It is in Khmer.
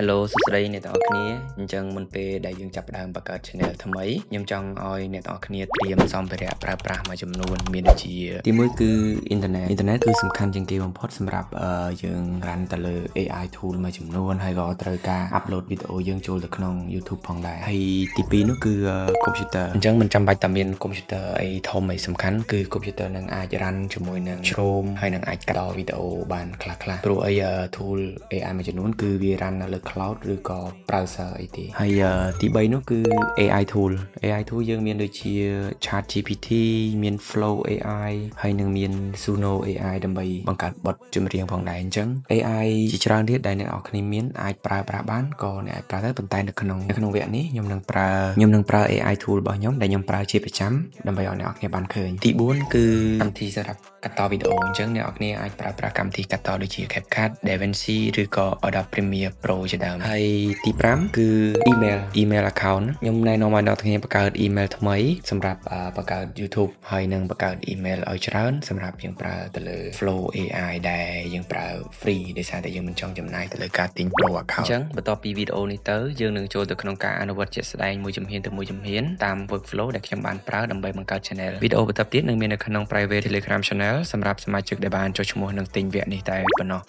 Hello សួស្តីអ្នកទាំងអស់គ្នាអញ្ចឹងមុនពេលដែលយើងចាប់ផ្ដើមបង្កើត channel ថ្មីខ្ញុំចង់ឲ្យអ្នកទាំងអស់គ្នាត្រៀមសម្ភារៈប្រើប្រាស់មួយចំនួនមានដូចជាទីមួយគឺអ៊ីនធឺណិតគឺសំខាន់ជាងគេបំផុតសម្រាប់យើង run ទៅលើ AI tool មួយចំនួនហើយក៏ត្រូវការ upload វីដេអូយើងចូលទៅក្នុង YouTube ផងដែរហើយទីពីរនោះគឺ computer អញ្ចឹងមិនចាំបាច់តែមាន computer អីធំអីសំខាន់គឺ computer នឹងអាច run ជាមួយនឹង Chrome ហើយនឹងអាចកាត់តវីដេអូបានខ្លះៗព្រោះអី tool AI មួយចំនួនគឺវា run នៅលើ cloud ឬក៏ browser អីទេហើយទី3នោះគឺ AI tool យើងមានដូចជា ChatGPT មាន Flow AI ហើយនឹងមាន Suno AI ដើម្បីបង្កើតបទចម្រៀងផងដែរអញ្ចឹង AI ជាច្រើនទៀតដែលអ្នកនរគ្នាមានអាចប្រើប្រាស់បានក៏អ្នកអាចប្រើទៅប៉ុន្តែនៅក្នុងវគ្គនេះខ្ញុំនឹងប្រើ AI tool របស់ខ្ញុំដែលខ្ញុំប្រើជាប្រចាំដើម្បីឲ្យអ្នកនរគ្នាបានឃើញទី4គឺកម្មវិធីសម្រាប់កាត់តវីដេអូអញ្ចឹងអ្នកនរគ្នាអាចប្រើប្រាស់កម្មវិធីកាត់តដូចជា CapCut, DaVinci ឬក៏ Adobe Premiere Pro ជាដើមហើយទី5គឺ email account ខ្ញុំណែនាំឲ្យអ្នកនរគ្នាបង្កើត email ថ្មីសម្រាប់បង្កើត YouTube ហើយនឹងបង្កើត email ឲ្យច្រើនសម្រាប់យើងប្រើទៅលើ Flow AI ដែលយើងប្រើ free ដោយសារតែយើងមិនចង់ចំណាយទៅលើការទិញ Pro account អញ្ចឹងបន្ទាប់ពីវីដេអូនេះទៅយើងនឹងចូលទៅក្នុងការអនុវត្តជាក់ស្ដែងមួយជំហានទៅមួយជំហានតាម workflow ដែលខ្ញុំបានប្រើដើម្បីបង្កើត channel វីដេអូបន្ទាប់ទៀតនឹងមាននៅក្នុង private Telegram channel សម្រាប់សមាជិកដែលបានចុះឈ្មោះនិងទិញវគ្គនេះតែប៉ុណ្ណោះ